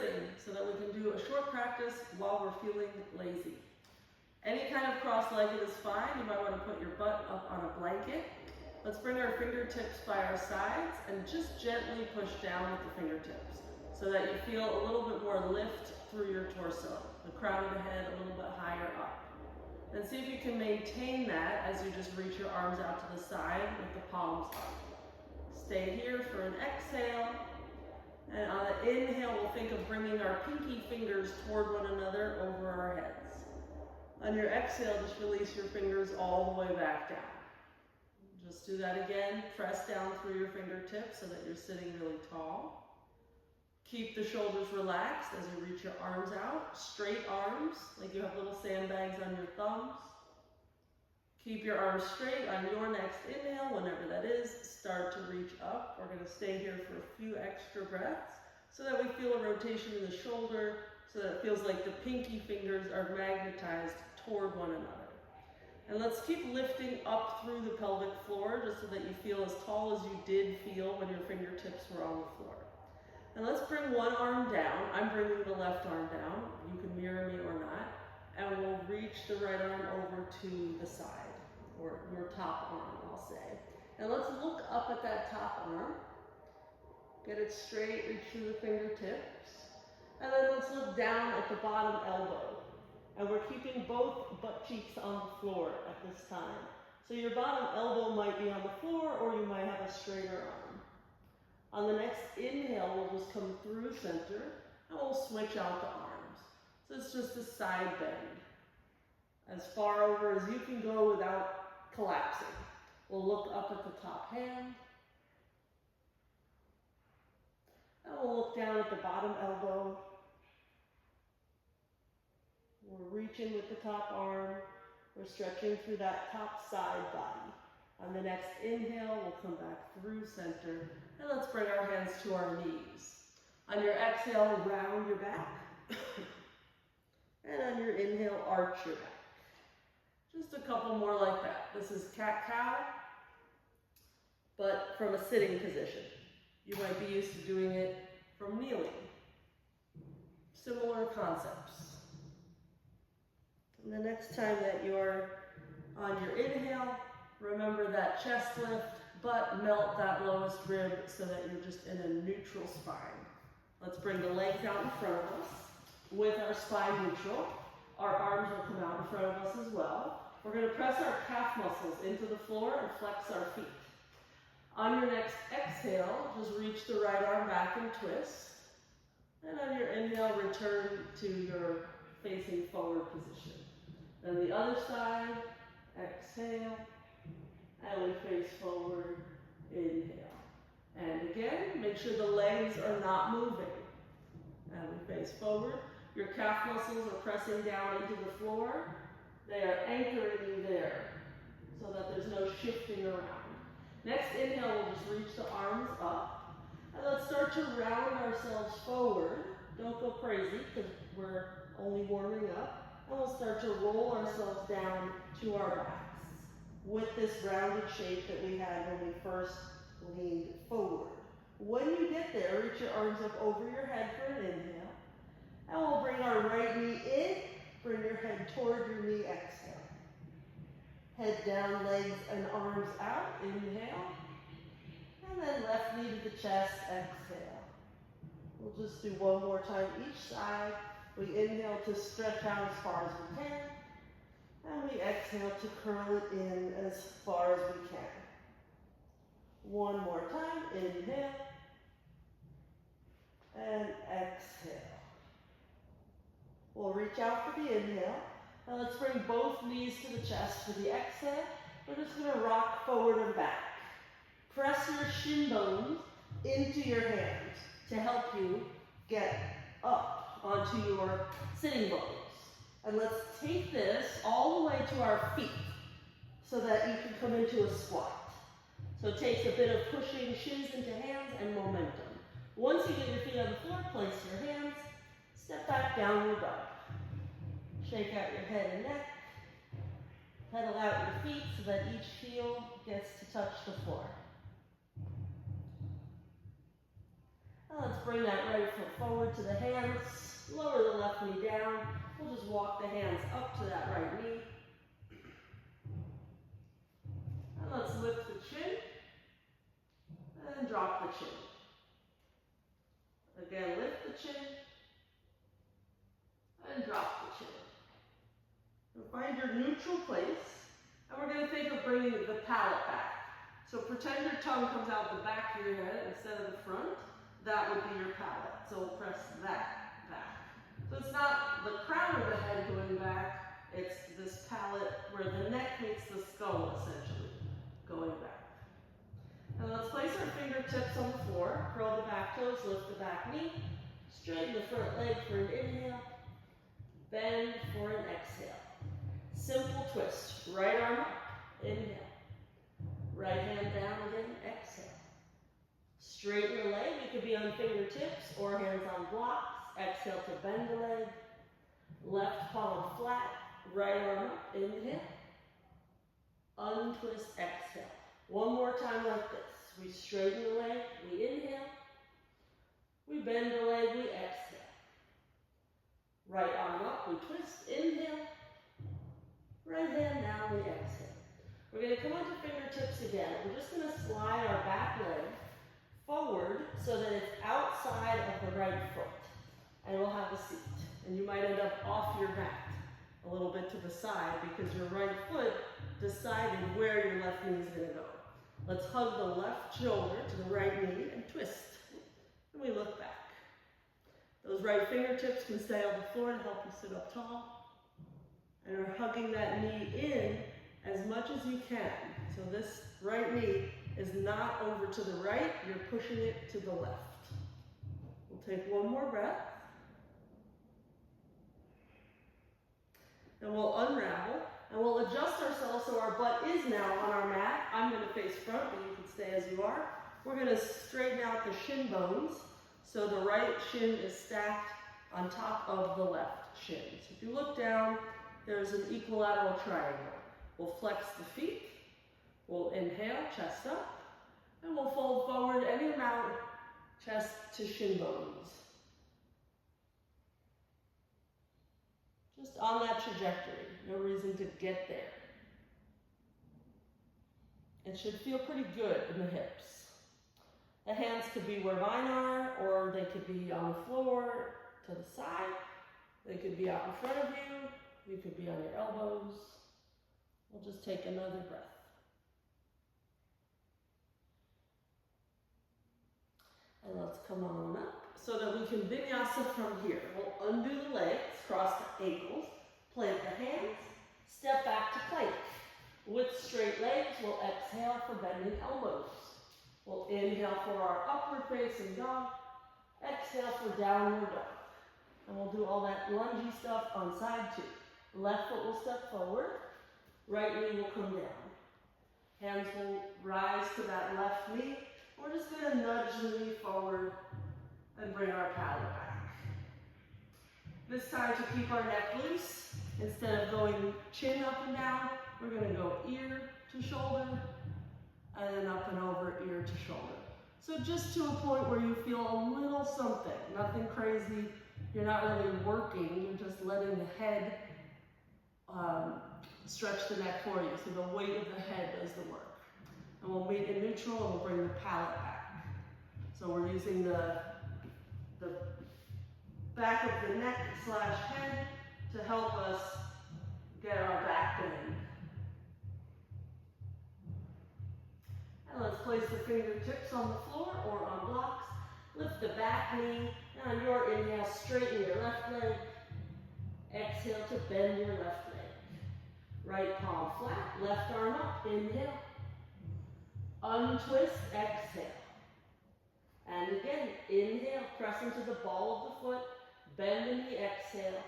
sitting so that we can do a short practice while we're feeling lazy. Any kind of cross-legged is fine. You might want to put your butt up on a blanket. Let's bring our fingertips by our sides and just gently push down with the fingertips so that you feel a little bit more lift through your torso, the crown of the head a little bit higher up. And see if you can maintain that as you just reach your arms out to the side with the palms up. Stay here for an exhale. And on the inhale, we'll think of bringing our pinky fingers toward one another over our heads. On your exhale, just release your fingers all the way back down. Just do that again. Press down through your fingertips so that you're sitting really tall. Keep the shoulders relaxed as you reach your arms out. Straight arms, like you have little sandbags on your thumbs. Keep your arms straight on your next inhale, whenever that is. Start to reach up. We're going to stay here for a few extra breaths so that we feel a rotation in the shoulder, so that it feels like the pinky fingers are magnetized toward one another. And let's keep lifting up through the pelvic floor just so that you feel as tall as you did feel when your fingertips were on the floor. And let's bring one arm down. I'm bringing the left arm down. You can mirror me or not. And we'll reach the right arm over to the side, or your top arm, I'll say. And let's look up at that top arm. Get it straight, reach through the fingertips. And then let's look down at the bottom elbow. And we're keeping both butt cheeks on the floor at this time. So your bottom elbow might be on the floor, or you might have a straighter arm. On the next inhale, we'll just come through center, and we'll switch out the arms. So it's just a side bend. As far over as you can go without collapsing. We'll look up at the top hand. And we'll look down at the bottom elbow. We're reaching with the top arm. We're stretching through that top side body. On the next inhale, we'll come back through center. And let's bring our hands to our knees. On your exhale, round your back. And on your inhale, arch your back. Just a couple more like that. This is cat-cow, but from a sitting position. You might be used to doing it from kneeling. Similar concepts. And the next time that you're on your inhale, remember that chest lift, but melt that lowest rib so that you're just in a neutral spine. Let's bring the legs out in front of us with our spine neutral. Our arms will come out in front of us as well. We're going to press our calf muscles into the floor and flex our feet. On your next exhale, just reach the right arm back and twist. And on your inhale, return to your facing forward position. Then the other side, exhale, and we face forward, inhale. And again, make sure the legs are not moving. And we face forward. Your calf muscles are pressing down into the floor. They are anchoring you there so that there's no shifting around. Next inhale, we'll just reach the arms up. And let's start to round ourselves forward. Don't go crazy because we're only warming up. And we'll start to roll ourselves down to our backs with this rounded shape that we had when we first leaned forward. When you get there, reach your arms up over your head for an inhale. And we'll bring our right knee in, bring your head toward your knee, exhale. Head down, legs and arms out, inhale. And then left knee to the chest, exhale. We'll just do one more time each side. We inhale to stretch out as far as we can. And we exhale to curl it in as far as we can. One more time, inhale. And exhale. We'll reach out for the inhale. Now let's bring both knees to the chest for the exhale. We're just going to rock forward and back. Press your shin bones into your hands to help you get up onto your sitting bones. And let's take this all the way to our feet so that you can come into a squat. So it takes a bit of pushing shins into hands and momentum. Once you get your feet on the floor, place your hands, step back, downward dog. Shake out your head and neck. Pedal out your feet so that each heel gets to touch the floor. Now let's bring that right foot forward to the hands. Lower the left knee down. We'll just walk the hands up to that right knee. And let's lift the chin. And drop the chin. Again, lift the chin. And drop the chin. And find your neutral place. And we're going to think of bringing the palate back. So pretend your tongue comes out the back of your head instead of the front. That would be your palate. So we'll press that back. So it's not the crown of the head going back, it's this palate where the neck meets the skull, essentially, going back. And let's place our fingertips on the floor, curl the back toes, lift the back knee, straighten the front leg for an inhale, bend for an exhale. Simple twist, right arm up, inhale. Right hand down again, exhale. Straighten the leg, you could be on fingertips or hands on blocks. Exhale to bend the leg. Left palm flat, right arm up, inhale. Untwist, exhale. One more time like this. We straighten the leg, we inhale. We bend the leg, we exhale. Right arm up, we twist, inhale. Right hand down, we exhale. We're going to come onto fingertips again. We're just going to slide our back leg forward so that it's outside of the right foot. And we'll have a seat. And you might end up off your mat a little bit to the side because your right foot decided where your left knee is going to go. Let's hug the left shoulder to the right knee and twist. And we look back. Those right fingertips can stay on the floor to help you sit up tall. And we're hugging that knee in as much as you can. So this right knee is not over to the right, you're pushing it to the left. We'll take one more breath. And we'll unravel, and we'll adjust ourselves so our butt is now on our mat. I'm going to face front, but you can stay as you are. We're going to straighten out the shin bones, so the right shin is stacked on top of the left shin. So if you look down, there's an equilateral triangle. We'll flex the feet, we'll inhale, chest up, and we'll fold forward any amount, chest to shin bones. Just on that trajectory, no reason to get there. It should feel pretty good in the hips. The hands could be where mine are, or they could be on the floor to the side. They could be out in front of you. You could be on your elbows. We'll just take another breath. And let's come on up so that we can vinyasa from here. We'll undo the legs, cross the ankles, plant the hands, step back to plank. With straight legs, we'll exhale for bending elbows. We'll inhale for our upward facing dog, exhale for downward dog. And we'll do all that lungy stuff on side two. Left foot will step forward. Right knee will come down. Hands will rise to that left knee. We're just going to nudge the knee forward and bring our palate back. This time to keep our neck loose, instead of going chin up and down, we're going to go ear to shoulder, and then up and over ear to shoulder. So just to a point where you feel a little something, nothing crazy. You're not really working, you're just letting the head stretch the neck for you, so the weight of the head does the work. And we'll meet in neutral and we'll bring the palate back. So we're using the back of the neck / head to help us get our back bend. And let's place the fingertips on the floor or on blocks. Lift the back knee. And on your inhale, straighten your left leg. Exhale to bend your left leg. Right palm flat, left arm up, inhale. Untwist, exhale. And again, inhale, press into the ball of the foot, bend the knee, exhale.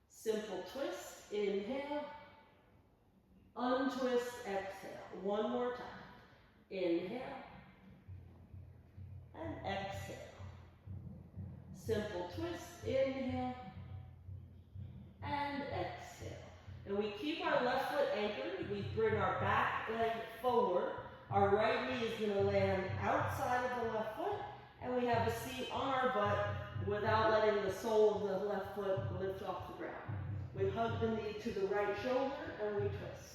Simple twist, inhale. Untwist, exhale. One more time. Inhale. And exhale. Simple twist, inhale. And exhale. And we keep our left foot anchored. We bring our back leg forward. Our right knee is going to land outside of the left foot. And we have have a seat on our butt without letting the sole of the left foot lift off the ground. We hug the knee to the right shoulder and we twist.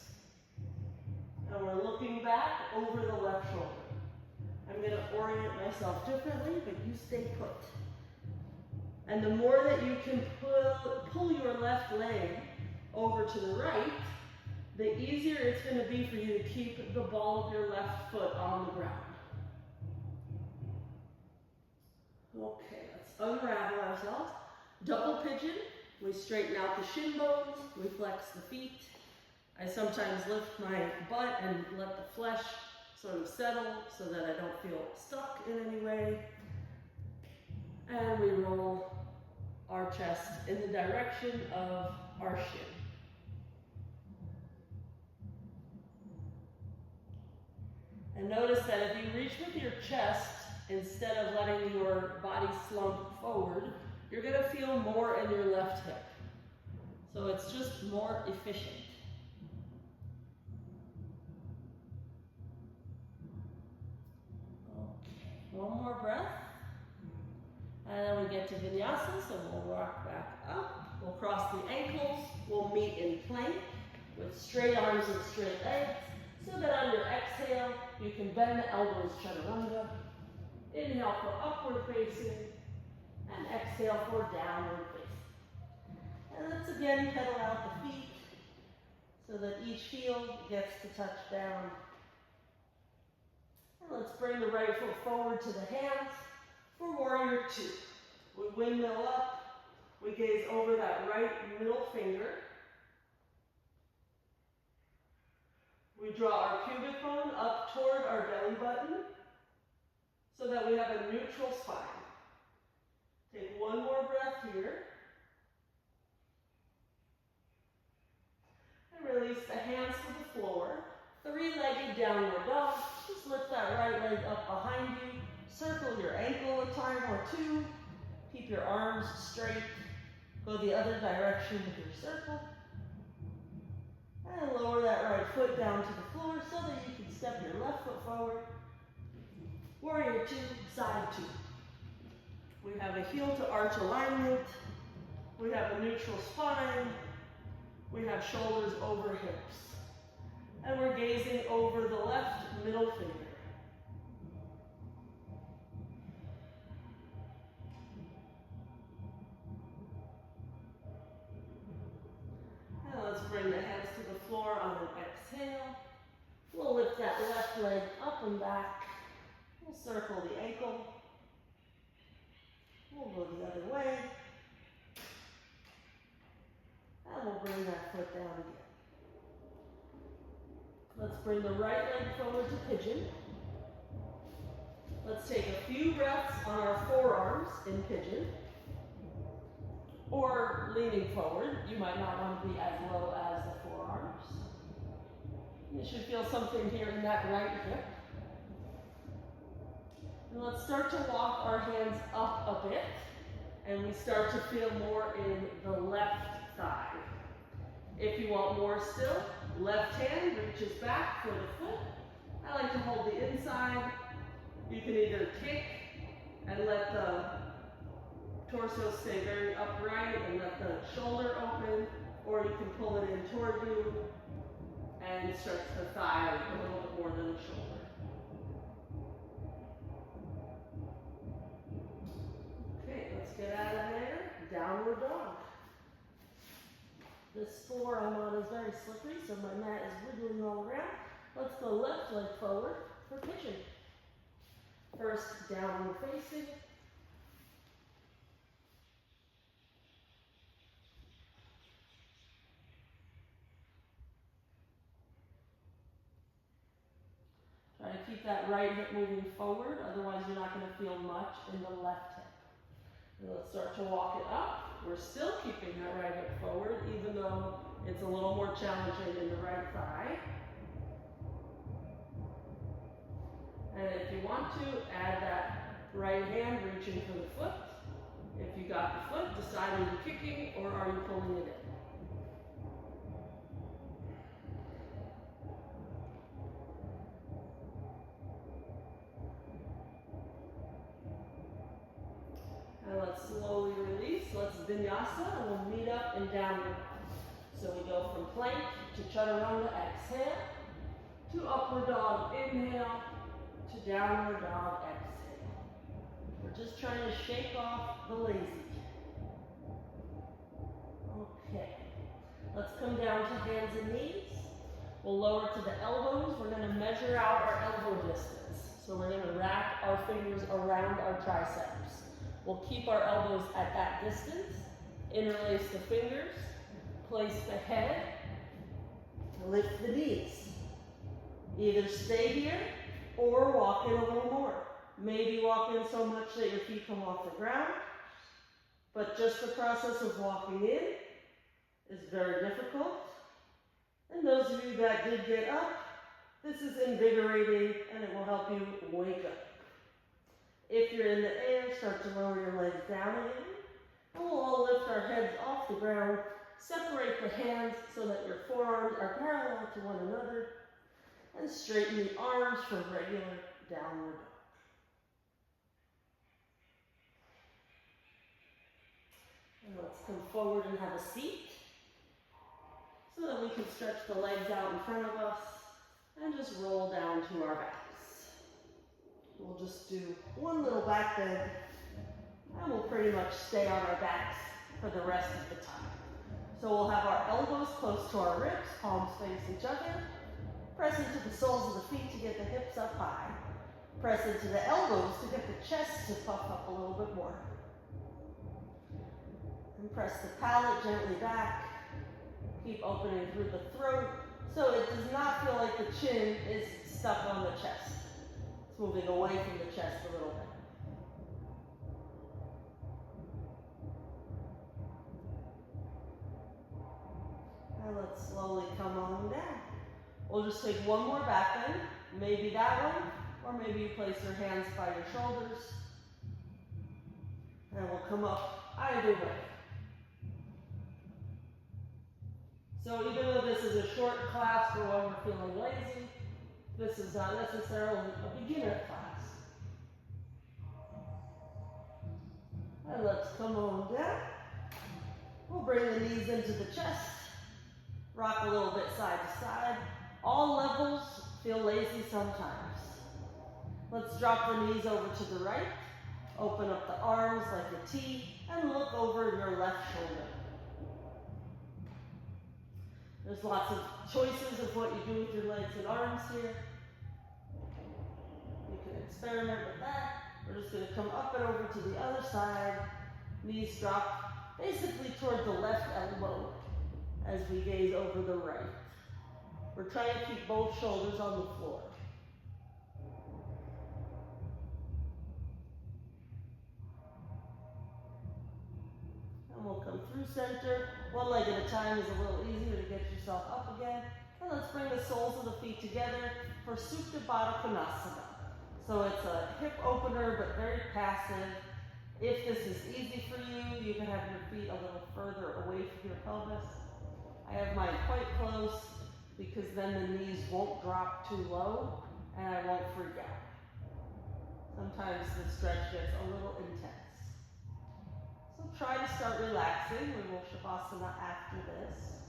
And we're looking back over the left shoulder. I'm going to orient myself differently, but you stay put. And the more that you can pull your left leg over to the right, the easier it's going to be for you to keep the ball of your left foot on the ground. Okay, let's unravel ourselves. Double pigeon. We straighten out the shin bones. We flex the feet. I sometimes lift my butt and let the flesh sort of settle so that I don't feel stuck in any way. And we roll our chest in the direction of our shin. And notice that if you reach with your chest, instead of letting your body slump forward, you're going to feel more in your left hip. So it's just more efficient. Okay, one more breath. And then we get to vinyasa, so we'll rock back up. We'll cross the ankles. We'll meet in plank with straight arms and straight legs, so that on your exhale, you can bend the elbows, chaturanga. Inhale for upward facing, and exhale for downward facing. And let's again pedal out the feet, so that each heel gets to touch down. And let's bring the right foot forward to the hands for warrior two. We windmill up, we gaze over that right middle finger. We draw our pubic bone up toward our belly button so that we have a neutral spine. Take one more breath here. And release the hands to the floor. Three-legged downward dog. Just lift that right leg up behind you. Circle your ankle a time or two. Keep your arms straight. Go the other direction with your circle. And lower that right foot down to the floor so that you can step your left foot forward. Warrior two, side two. We have a heel to arch alignment. We have a neutral spine. We have shoulders over hips. And we're gazing over the left middle finger. And let's bring the hands to the floor on an exhale. We'll lift that left leg up and back. We'll circle the ankle. We'll go the other way. And we'll bring that foot down again. Let's bring the right leg forward to pigeon. Let's take a few breaths on our forearms in pigeon. Or leaning forward. You might not want to be as low as the forearms. You should feel something here in that right hip. And let's start to walk our hands up a bit. And we start to feel more in the left thigh. If you want more still, left hand reaches back for the foot. I like to hold the inside. You can either kick and let the torso stay very upright and let the shoulder open, or you can pull it in toward you and stretch the thigh a little bit more than the shoulder. Okay, let's get out of there. Downward dog. This floor I'm on is very slippery, so my mat is wiggling all around. Let's go left leg forward for pigeon. First, downward facing. Try to keep that right hip moving forward, otherwise you're not going to feel much in the left hip. And let's start to walk it up. We're still keeping that right hip forward, even though it's a little more challenging in the right thigh. And if you want to, add that right hand reaching for the foot. If you got the foot, decide are you kicking or are you pulling it in? And let's slowly release. Let's vinyasa and we'll meet up in downward dog. So we go from plank to chaturanga, exhale, to upward dog, inhale, to downward dog, exhale. We're just trying to shake off the lazy. Okay. Let's come down to hands and knees. We'll lower to the elbows. We're going to measure out our elbow distance. So we're going to wrap our fingers around our triceps. We'll keep our elbows at that distance. Interlace the fingers. Place the head. Lift the knees. Either stay here or walk in a little more. Maybe walk in so much that your feet come off the ground. But just the process of walking in is very difficult. And those of you that did get up, this is invigorating and it will help you wake up. If you're in the air, start to lower your legs down again. And we'll all lift our heads off the ground. Separate the hands so that your forearms are parallel to one another. And straighten the arms for regular downward dog. And let's come forward and have a seat so that we can stretch the legs out in front of us and just roll down to our backs. We'll just do one little back bend and we'll pretty much stay on our backs for the rest of the time. So we'll have our elbows close to our ribs, palms face each other. Press into the soles of the feet to get the hips up high. Press into the elbows to get the chest to puff up a little bit more. And press the palate gently back. Keep opening through the throat so it does not feel like the chin is stuck on the chest. It's moving away from the chest a little bit. And let's slowly come on down. We'll just take one more back bend, maybe that one, or maybe you place your hands by your shoulders. And we'll come up either way. So even though this is a short class for when we're feeling lazy, this is not necessarily a beginner class. And let's come on down. We'll bring the knees into the chest. Rock a little bit side to side. All levels feel lazy sometimes. Let's drop the knees over to the right. Open up the arms like a T and look over your left shoulder. There's lots of choices of what you do with your legs and arms here. You can experiment with that. We're just going to come up and over to the other side. Knees drop basically toward the left elbow as we gaze over the right. We're trying to keep both shoulders on the floor. And we'll come through center. One leg at a time is a little easier to get yourself up again. And let's bring the soles of the feet together for Supta Baddha Konasana. So it's a hip opener, but very passive. If this is easy for you, you can have your feet a little further away from your pelvis. I have mine quite close because then the knees won't drop too low and I won't freak out. Sometimes the stretch gets a little intense. So try to start relaxing. We will Shavasana after this.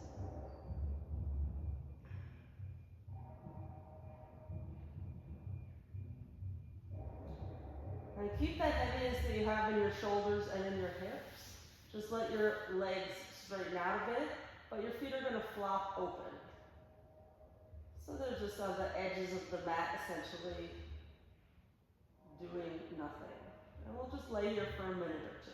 And keep that heaviness that you have in your shoulders and in your hips. Just let your legs straighten out a bit, but your feet are going to flop open. So they're just on the edges of the mat, essentially doing nothing. And we'll just lay here for a minute or two.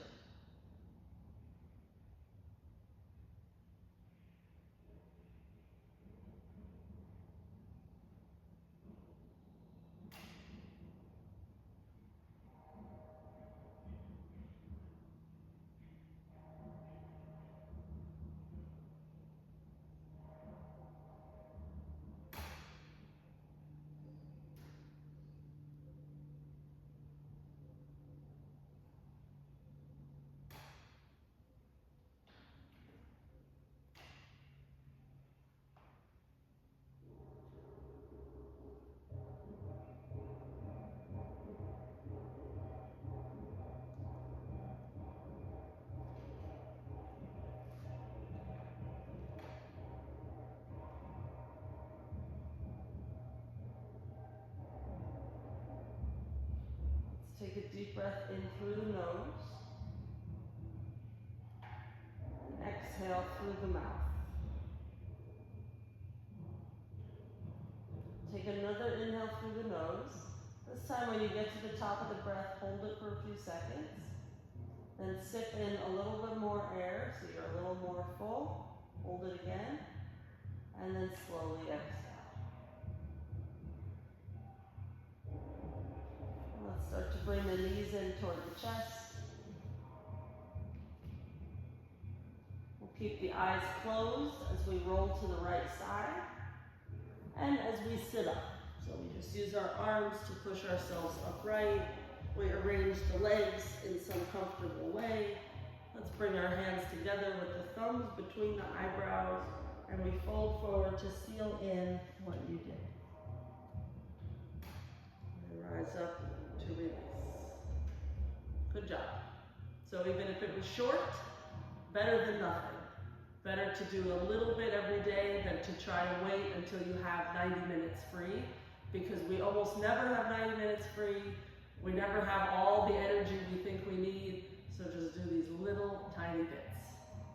deep breath in through the nose. And exhale through the mouth. Take another inhale through the nose. This time when you get to the top of the breath, hold it for a few seconds. Then sip in a little bit more air, so you're a little more full. Hold it again. And then slowly exhale. Let's start to bring the knees in toward the chest. We'll keep the eyes closed as we roll to the right side. And as we sit up. So we just use our arms to push ourselves upright. We arrange the legs in some comfortable way. Let's bring our hands together with the thumbs between the eyebrows, and we fold forward to seal in what you did. And rise up to release. Good job. So even if it was short, better than nothing. Better to do a little bit every day than to try to wait until you have 90 minutes free, because we almost never have 90 minutes free. We never have all the energy we think we need, so just do these little tiny bits.